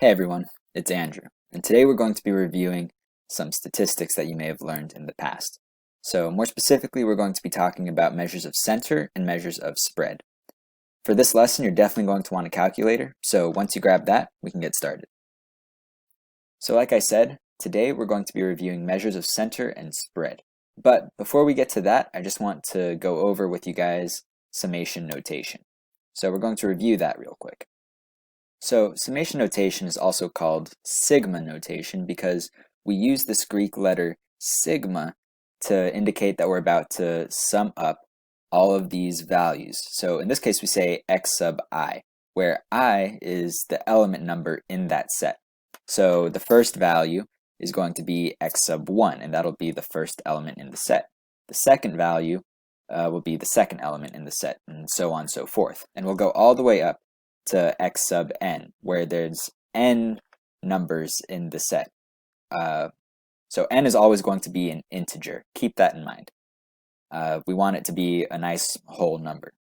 Hey everyone, it's Andrew, and today we're going to be reviewing some statistics that you may have learned in the past. So more specifically, we're going to be talking about measures of center and measures of spread. For this lesson, you're definitely going to want a calculator, so once you grab that, we can get started. So like I said, today we're going to be reviewing measures of center and spread. But before we get to that, I just want to go over with you guys summation notation. So we're going to review that real quick. So summation notation is also called sigma notation because we use this Greek letter sigma to indicate that we're about to sum up all of these values. So in this case we say x sub I, where I is the element number in that set. So the first value is going to be x sub 1, and that'll be the first element in the set. The second value will be the second element in the set, and so on and so forth. And we'll go all the way up to x sub n, where there's n numbers in the set. So n is always going to be an integer. Keep that in mind. We want it to be a nice whole number.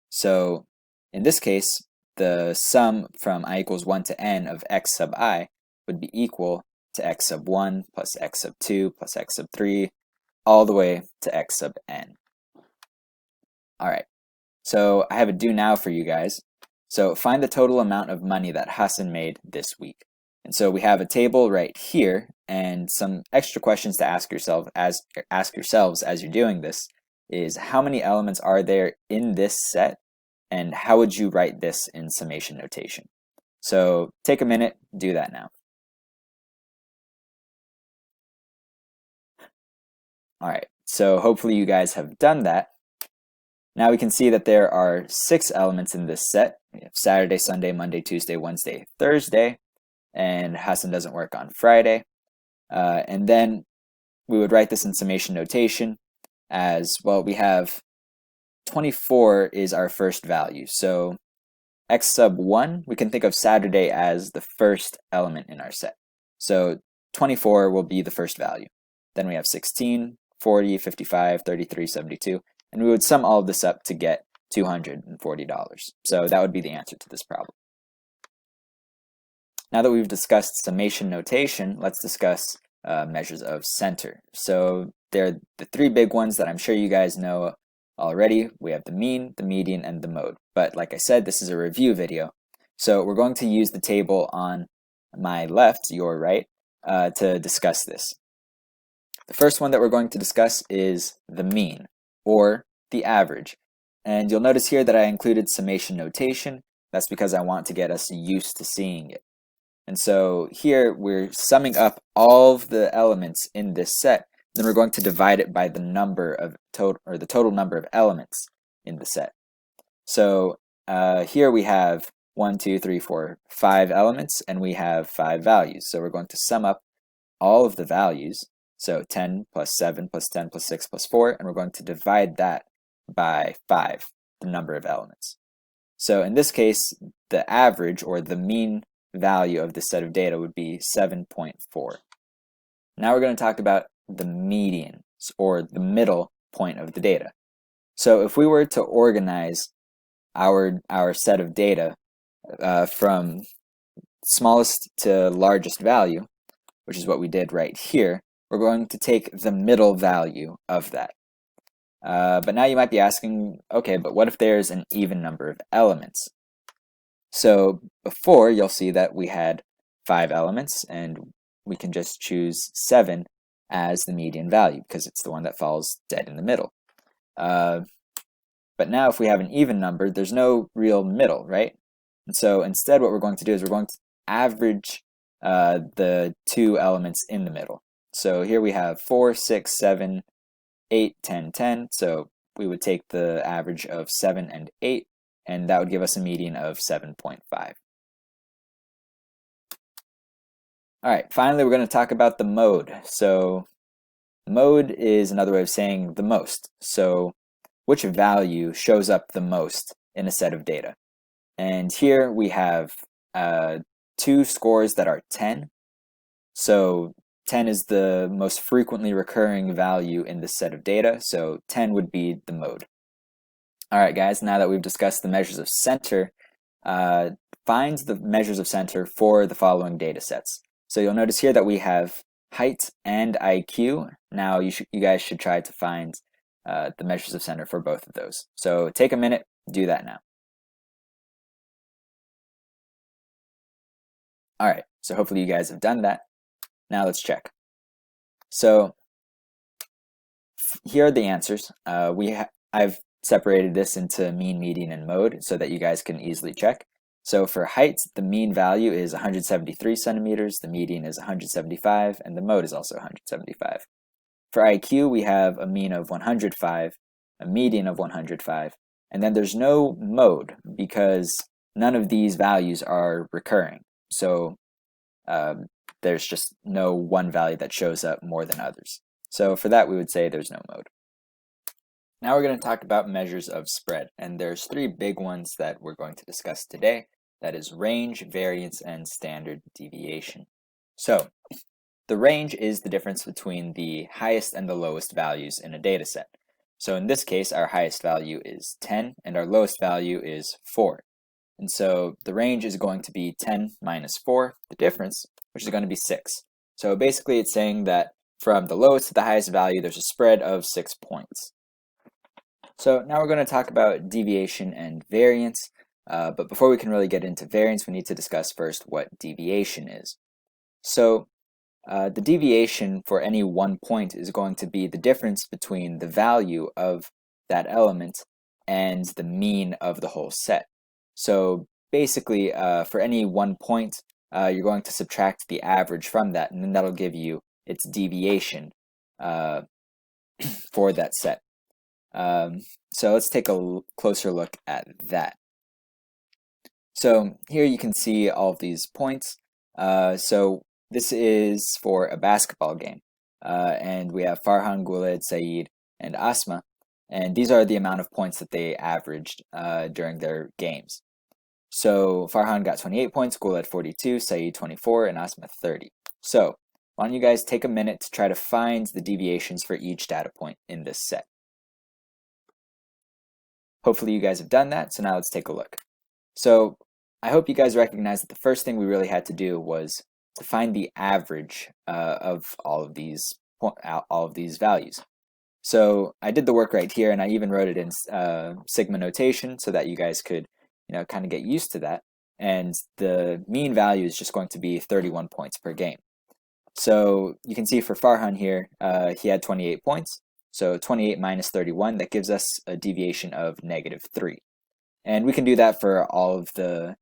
So in this case, the sum from I equals 1 to n of x sub I would be equal to x sub 1 plus x sub 2 plus x sub 3, all the way to x sub n. Alright, so I have a do now for you guys. So find the total amount of money that Hassan made this week. And so we have a table right here, and some extra questions to ask yourselves as you're doing this is how many elements are there in this set, and how would you write this in summation notation? So take a minute, do that now. Alright, so hopefully you guys have done that. Now we can see that there are 6 elements in this set. We have Saturday, Sunday, Monday, Tuesday, Wednesday, Thursday, and Hassan doesn't work on Friday. And then we would write this in summation notation as, well, we have 24 is our first value. So x sub 1, we can think of Saturday as the first element in our set. So 24 will be the first value. Then we have 16, 40, 55, 33, 72. And we would sum all of this up to get $240. So that would be the answer to this problem. Now that we've discussed summation notation, let's discuss measures of center. So they're the 3 big ones that I'm sure you guys know already. We have the mean, the median, and the mode. But like I said, this is a review video. So we're going to use the table on my left, your right, to discuss this. The first one that we're going to discuss is the mean, or the average. And you'll notice here that I included summation notation. That's because I want to get us used to seeing it. And so here we're summing up all of the elements in this set. Then we're going to divide it by the number of the total number of elements in the set. So here we have 1, 2, 3, 4, 5 elements, and we have 5 values. So we're going to sum up all of the values. So 10 plus 7 plus 10 plus 6 plus 4, and we're going to divide that by 5, the number of elements. So in this case, the average or the mean value of this set of data would be 7.4. Now we're going to talk about the median, or the middle point of the data. So if we were to organize our set of data from smallest to largest value, which is what we did right here, we're going to take the middle value of that. But now you might be asking, okay, but what if there's an even number of elements? So before, you'll see that we had 5 elements, and we can just choose 7 as the median value because it's the one that falls dead in the middle. But now if we have an even number, there's no real middle, right? And so instead what we're going to do is we're going to average the 2 elements in the middle. So here we have 4, 6, 7, 8, 10, 10. So we would take the average of 7 and 8, and that would give us a median of 7.5. All right, finally we're going to talk about the mode. So mode is another way of saying the most. So which value shows up the most in a set of data? And here we have 2 scores that are 10. So 10 is the most frequently recurring value in this set of data, so 10 would be the mode. All right, guys, now that we've discussed the measures of center, finds the measures of center for the following data sets. So you'll notice here that we have height and IQ. Now you guys should try to find the measures of center for both of those. So take a minute, do that now. All right, so hopefully you guys have done that. Now let's check. So here are the answers. I've separated this into mean, median, and mode so that you guys can easily check. So for height, the mean value is 173 centimeters, the median is 175, and the mode is also 175. For IQ, we have a mean of 105, a median of 105, and then there's no mode because none of these values are recurring. So there's just no one value that shows up more than others. So for that, we would say there's no mode. Now we're going to talk about measures of spread, and there's three big ones that we're going to discuss today. That is range, variance, and standard deviation. So the range is the difference between the highest and the lowest values in a data set. So in this case, our highest value is 10, and our lowest value is 4. And so the range is going to be 10 minus 4, the difference, which is going to be 6. So basically it's saying that from the lowest to the highest value, there's a spread of 6 points. So now we're going to talk about deviation and variance. But before we can really get into variance, we need to discuss first what deviation is. So the deviation for any one point is going to be the difference between the value of that element and the mean of the whole set. So basically, for any one point, you're going to subtract the average from that, and then that'll give you its deviation for that set. So let's take a closer look at that. So here you can see all of these points. So this is for a basketball game. And we have Farhan, Guled, Saeed, and Asma. And these are the amount of points that they averaged during their games. So Farhan got 28 points, Guled 42, Saeed 24, and Asma 30. So why don't you guys take a minute to try to find the deviations for each data point in this set. Hopefully you guys have done that, so now let's take a look. So I hope you guys recognize that the first thing we really had to do was to find the average of all of these values. So I did the work right here, and I even wrote it in sigma notation so that you guys could, kind of get used to that. And the mean value is just going to be 31 points per game. So you can see for Farhan here, he had 28 points. So 28 minus 31, that gives us a deviation of -3. And we can do that for all of the,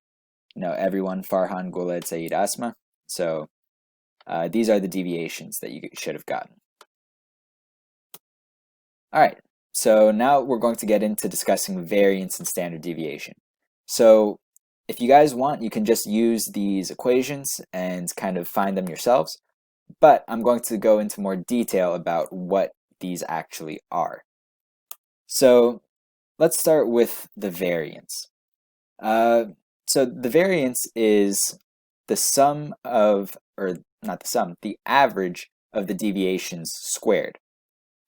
everyone, Farhan, Guled, Saeed, Asma. So these are the deviations that you should have gotten. All right, so now we're going to get into discussing variance and standard deviation. So if you guys want, you can just use these equations and kind of find them yourselves. But I'm going to go into more detail about what these actually are. So let's start with the variance. So the variance is the sum of, or not the sum, the average of the deviations squared.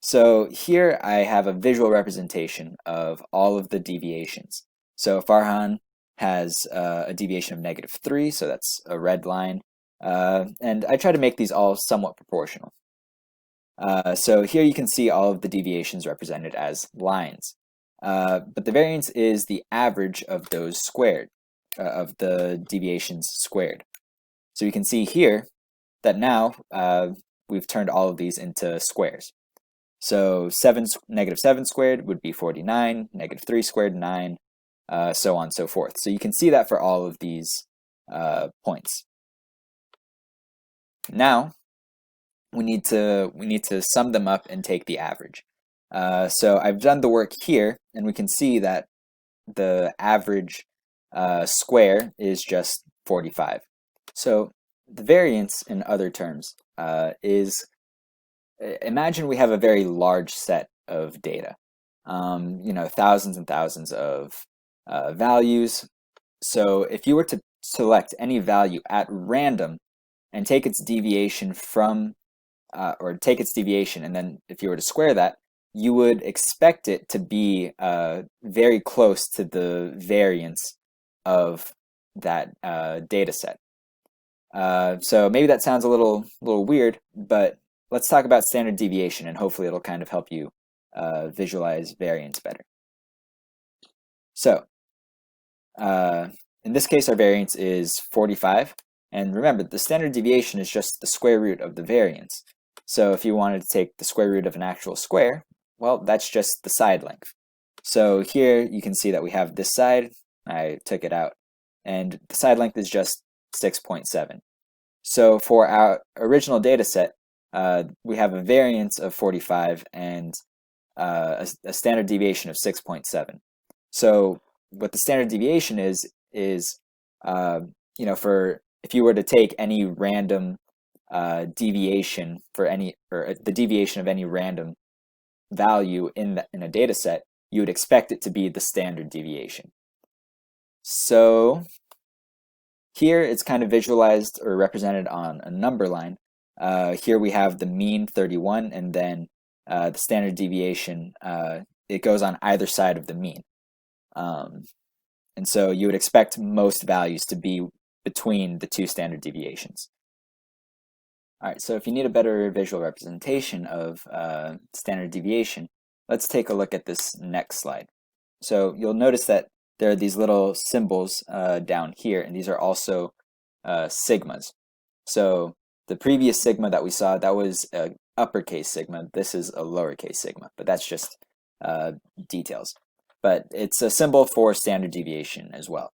So here I have a visual representation of all of the deviations. So Farhan has a deviation of -3, so that's a red line. And I try to make these all somewhat proportional. So here you can see all of the deviations represented as lines. But the variance is the average of those squared, of the deviations squared. So you can see here that now we've turned all of these into squares. So -7 squared would be 49, -3 squared, 9, so on and so forth. So you can see that for all of these points. Now, we need to sum them up and take the average. So I've done the work here, and we can see that the average square is just 45. So the variance, in other terms, is, imagine we have a very large set of data, thousands and thousands of values. So if you were to select any value at random and take its deviation from or take its deviation, and then if you were to square that, you would expect it to be very close to the variance of that data set. So maybe that sounds a little weird, but let's talk about standard deviation, and hopefully it'll kind of help you visualize variance better. So in this case, our variance is 45. And remember, the standard deviation is just the square root of the variance. So if you wanted to take the square root of an actual square, well, that's just the side length. So here you can see that we have this side. I took it out. And the side length is just 6.7. So for our original data set, we have a variance of 45 and a standard deviation of 6.7. So what the standard deviation is for if you were to take any random deviation for any, or the deviation of any random value in a data set, you would expect it to be the standard deviation. So here it's kind of visualized or represented on a number line. Here we have the mean 31, and then the standard deviation, it goes on either side of the mean. And so you would expect most values to be between the two standard deviations. All right, so if you need a better visual representation of standard deviation, let's take a look at this next slide. So you'll notice that there are these little symbols down here, and these are also sigmas. So the previous sigma that we saw, that was an uppercase sigma. This is a lowercase sigma, but that's just details. But it's a symbol for standard deviation as well.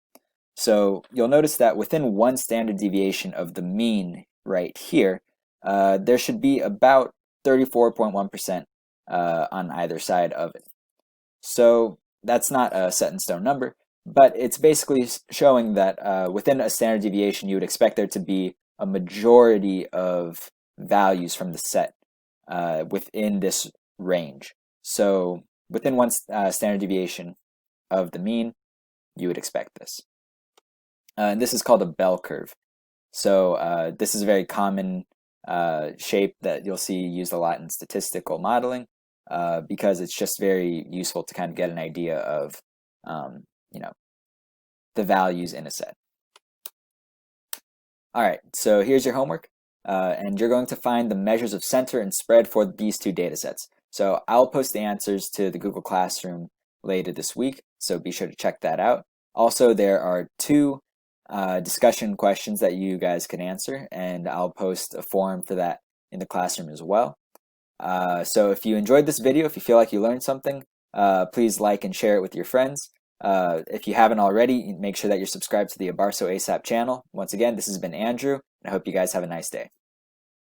So you'll notice that within one standard deviation of the mean right here, there should be about 34.1% on either side of it. So that's not a set in stone number, but it's basically showing that within a standard deviation, you would expect there to be a majority of values from the set within this range. So within one standard deviation of the mean, you would expect this. And this is called a bell curve. So this is a very common shape that you'll see used a lot in statistical modeling because it's just very useful to kind of get an idea of the values in a set. All right, so here's your homework, and you're going to find the measures of center and spread for these two data sets. So I'll post the answers to the Google Classroom later this week, so be sure to check that out. Also, there are two discussion questions that you guys can answer, and I'll post a forum for that in the classroom as well. So if you enjoyed this video, if you feel like you learned something, please like and share it with your friends. If you haven't already, make sure that you're subscribed to the Abarso ASAP channel. Once again, this has been Andrew, and I hope you guys have a nice day.